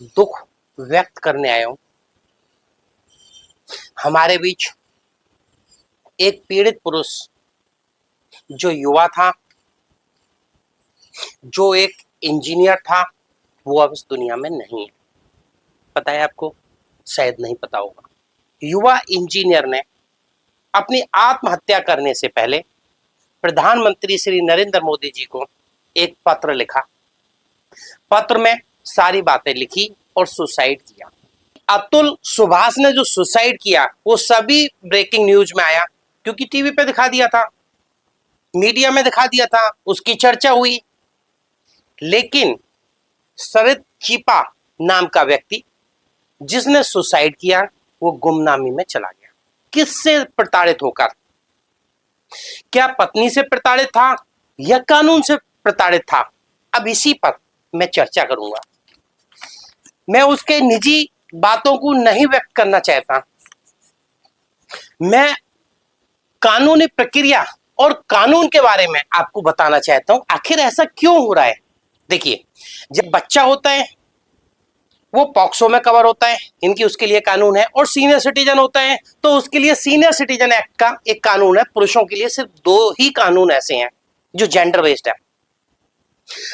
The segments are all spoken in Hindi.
दुख व्यक्त करने आया हूं। हमारे बीच एक पीड़ित पुरुष जो युवा था, जो एक इंजीनियर था, वो अब इस दुनिया में नहीं है। पता है आपको? शायद नहीं पता होगा। युवा इंजीनियर ने अपनी आत्महत्या करने से पहले प्रधानमंत्री श्री नरेंद्र मोदी जी को एक पत्र लिखा। पत्र में सारी बातें लिखी और सुसाइड किया। अतुल सुभाष ने जो सुसाइड किया वो सभी ब्रेकिंग न्यूज में आया, क्योंकि टीवी पे दिखा दिया था, मीडिया में दिखा दिया था, उसकी चर्चा हुई। लेकिन शरद चीपा नाम का व्यक्ति जिसने सुसाइड किया वो गुमनामी में चला गया। किससे प्रताड़ित होकर? क्या पत्नी से प्रताड़ित था या कानून से प्रताड़ित था? अब इसी पर मैं चर्चा करूंगा। मैं उसके निजी बातों को नहीं व्यक्त करना चाहता। मैं कानूनी प्रक्रिया और कानून के बारे में आपको बताना चाहता हूं, आखिर ऐसा क्यों हो रहा है। देखिए, जब बच्चा होता है वो पॉक्सो में कवर होता है, इनकी उसके लिए कानून है। और सीनियर सिटीजन होता है तो उसके लिए सीनियर सिटीजन एक्ट का एक कानून है। पुरुषों के लिए सिर्फ 2 ही कानून ऐसे हैं जो जेंडर बेस्ड है,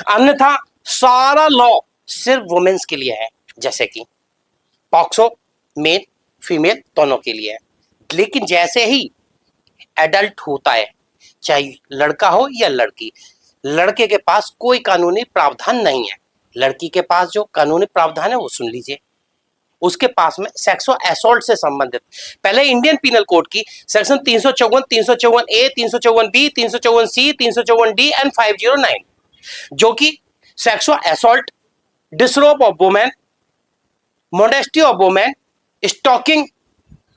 अन्यथा सारा लॉ सिर्फ वुमेन्स के लिए है। जैसे कि पॉक्सो मेल फीमेल दोनों के लिए है। लेकिन जैसे ही एडल्ट होता है, चाहे लड़का हो या लड़की, लड़के के पास कोई कानूनी प्रावधान नहीं है। लड़की के पास जो कानूनी प्रावधान है वो सुन लीजिए। उसके पास में सेक्सुअल असॉल्ट से संबंधित पहले इंडियन पीनल कोड की section 354, 354 A, 354 B, 354 C, 354 D and 509, जो कि sexual assault, disrobe of women, modesty of women, stalking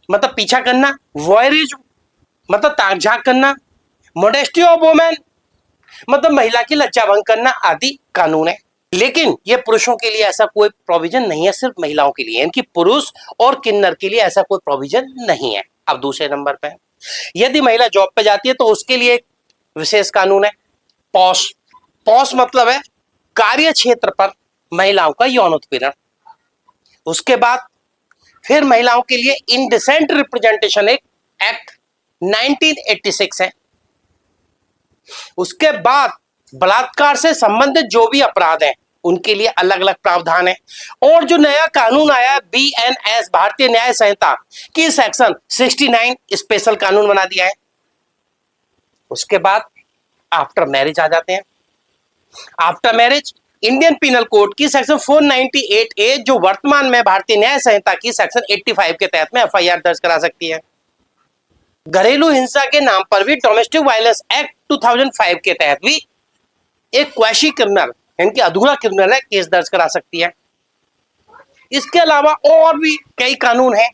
मतलब पीछा करना, वॉयरिज्म मतलब ताक झांक करना, मोडेस्टी ऑफ वुमेन मतलब महिला की लज्जा भंग करना आदि कानून है। लेकिन ये पुरुषों के लिए ऐसा कोई प्रोविजन नहीं है, सिर्फ महिलाओं के लिए। इनकी पुरुष और किन्नर के लिए ऐसा कोई प्रोविजन नहीं है। अब दूसरे नंबर पे, यदि महिला जॉब पे जाती है तो उसके लिए एक विशेष कानून है, पॉश। पॉश मतलब है कार्य क्षेत्र पर महिलाओं का यौन उत्पीड़न। उसके बाद फिर महिलाओं के लिए इनडिसेंट रिप्रेजेंटेशन एक्ट 1986 है। उसके बाद बलात्कार से संबंधित जो भी अपराध हैं उनके लिए अलग अलग प्रावधान है। और जो नया कानून आया है BNS, भारतीय न्याय संहिता की सेक्शन 69 स्पेशल कानून बना दिया है। उसके बाद आफ्टर मैरिज आ जाते हैं। After marriage Indian penal code की सेक्शन 498A, जो वर्तमान में भारतीय न्याय संहिता की सेक्शन 85 के तहत में FIR दर्ज करा सकती है। घरेलू हिंसा के नाम पर भी डोमेस्टिक वायलेंस एक्ट 2005 के तहत भी एक क्वैशी क्रिमिनल यानी कि अधूरा क्रिमिनल है, केस दर्ज करा सकती है। इसके अलावा और भी कई कानून हैं,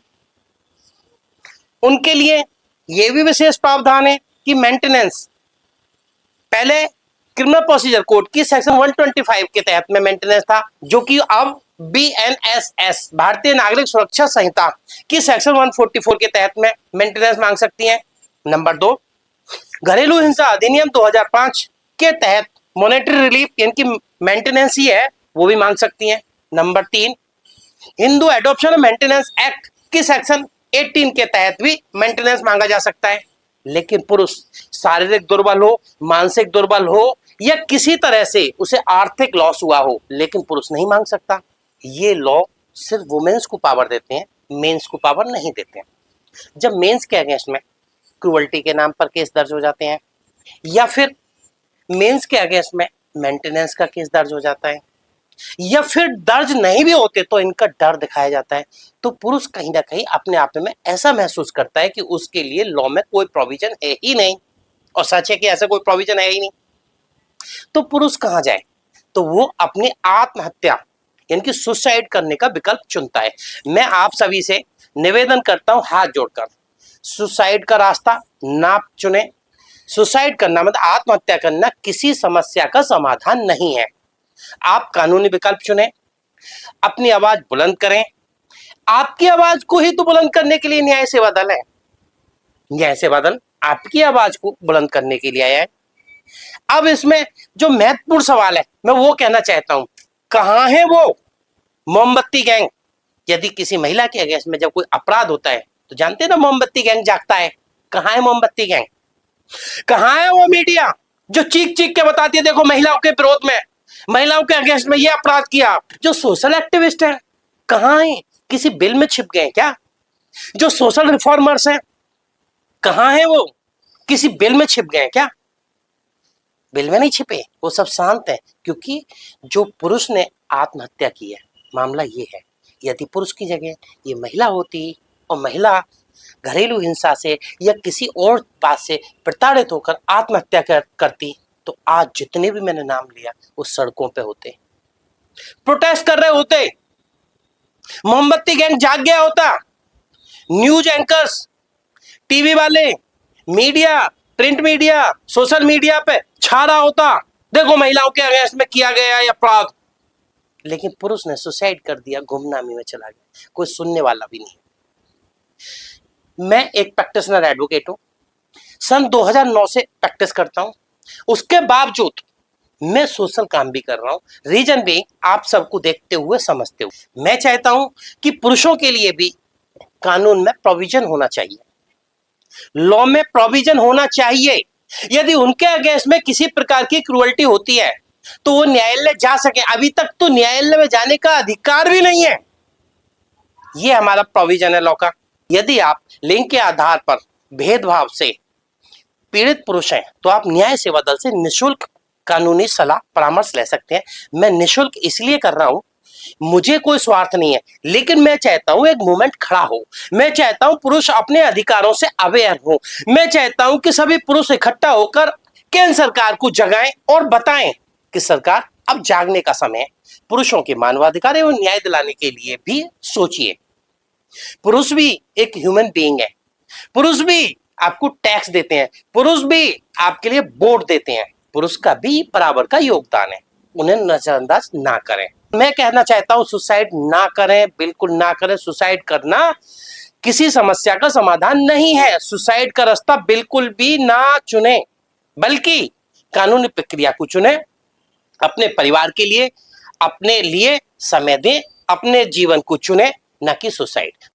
उनके लिए यह भी विशेष प्रावधान है कि मेंटेनेंस, पहले क्रिमिनल प्रोसीजर कोड की सेक्शन 125 के तहत में मेंटेनेंस था, जो कि अब BNSS, भारतीय नागरिक सुरक्षा संहिता की सेक्शन 144 के तहत में मेंटेनेंस मांग सकती हैं। नंबर 2, घरेलू हिंसा अधिनियम 2005 के तहत मॉनेटरी रिलीफ यानी कि मेंटेनेंस ही है, वो भी मांग सकती हैं। Number 3, Hindu adoption maintenance act की सेक्शन 18 के तहत भी मेंटेनेंस मांगा जा सकता है। लेकिन पुरुष शारीरिक दुर्बल हो, मानसिक दुर्बल हो या किसी तरह से उसे आर्थिक लॉस हुआ हो, लेकिन पुरुष नहीं मांग सकता। ये लॉ सिर्फ वुमेन्स को पावर देते हैं, मेंस को पावर नहीं देते हैं। जब मेंस के अगेंस्ट में क्रूअल्टी के नाम पर केस दर्ज हो जाते हैं या फिर मेंस के अगेंस्ट में मेंटेनेंस का केस दर्ज हो जाता है या फिर दर्ज नहीं भी होते तो इनका डर दिखाया जाता है, तो पुरुष कहीं ना कहीं अपने आप में ऐसा महसूस करता है कि उसके लिए लॉ में कोई प्रोविजन है ही नहीं। और सच है कि ऐसा कोई प्रोविजन है ही नहीं। तो पुरुष कहां जाए? तो वो अपनी आत्महत्या यानी कि सुसाइड करने का विकल्प चुनता है। मैं आप सभी से निवेदन करता हूं हाथ जोड़कर, सुसाइड का रास्ता ना चुने। सुसाइड करना मतलब आत्महत्या करना किसी समस्या का समाधान नहीं है। आप कानूनी विकल्प चुनें, अपनी आवाज बुलंद करें। आपकी आवाज को ही तो बुलंद करने के लिए न्याय सेवा दल है। न्याय सेवा दल आपकी आवाज को बुलंद करने के लिए आया है। अब इसमें जो महत्वपूर्ण सवाल है मैं वो कहना चाहता हूं, कहां है वो मोमबत्ती गैंग, यदि किसी महिला के अगेंस्ट में जब कोई अपराध होता है तो जानते हैं ना मोमबत्ती गैंग जागता है। कहां है मोमबत्ती गैंग? कहां है वो मीडिया जो चीख चीख के बताती है देखो महिलाओं के विरोध में, महिलाओं के अगेंस्ट में ये अपराध किया? जो सोशल एक्टिविस्ट है कहां है? किसी बिल में छिप गए क्या? जो सोशल रिफॉर्मर्स हैं कहां है वो? किसी बिल में छिप गए क्या? बिल में नहीं छिपे, वो सब शांत है, क्योंकि जो पुरुष ने आत्महत्या की है, मामला ये है। यदि पुरुष की जगह ये महिला होती और महिला घरेलू हिंसा से या किसी और बात से प्रताड़ित होकर आत्महत्या करती तो आज जितने भी मैंने नाम लिया वो सड़कों पे होते, प्रोटेस्ट कर रहे होते, मोमबत्ती गैंग जाग गया होता, न्यूज एंकर्स, टीवी वाले, media, print media, social media पे छा रहा होता देखो महिलाओं के अगेंस्ट में किया गया है अपराध। लेकिन पुरुष ने सुसाइड कर दिया, गुमनामी में चला गया, कोई सुनने वाला भी नहीं। मैं एक प्रैक्टिशनर एडवोकेट हूं, सन 2009 से प्रैक्टिस करता हूं, उसके बावजूद मैं सोशल काम भी कर रहा हूं। रीजन भी आप सबको देखते हुए समझते हुए मैं चाहता हूं कि पुरुषों के लिए भी कानून में प्रोविजन होना चाहिए, लॉ में प्रोविजन होना चाहिए। यदि उनके अगेंस्ट में किसी प्रकार की क्रूअल्टी होती है तो वो न्यायालय जा सके। अभी तक तो न्यायालय में जाने का अधिकार भी नहीं है, ये हमारा प्रोविजन है लॉ का। यदि आप लिंग के आधार पर भेदभाव से पीड़ित पुरुष हैं तो आप न्याय सेवा दल से निःशुल्क कानूनी सलाह परामर्श ले सकते हैं। मैं निःशुल्क इसलिए कर रहा हूं, मुझे कोई स्वार्थ नहीं है, लेकिन मैं चाहता हूं एक मूवमेंट खड़ा हो। मैं चाहता हूं पुरुष अपने अधिकारों से अवेयर हो। मैं चाहता हूं कि सभी पुरुष इकट्ठा होकर केंद्र सरकार को जगाएं और बताएं कि सरकार अब जागने का समय है। पुरुषों के मानवाधिकार एवं न्याय दिलाने के लिए भी सोचिए। पुरुष भी एक ह्यूमन बीइंग है, पुरुष भी आपको टैक्स देते हैं, पुरुष भी आपके लिए वोट देते हैं, पुरुष का भी बराबर का योगदान है, उन्हें नजरअंदाज ना करें। मैं कहना चाहता हूं सुसाइड ना करें, बिल्कुल ना करें। सुसाइड करना किसी समस्या का समाधान नहीं है। सुसाइड का रास्ता बिल्कुल भी ना चुने, बल्कि कानूनी प्रक्रिया को चुने। अपने परिवार के लिए, अपने लिए समय दें, अपने जीवन को चुने, ना कि सुसाइड।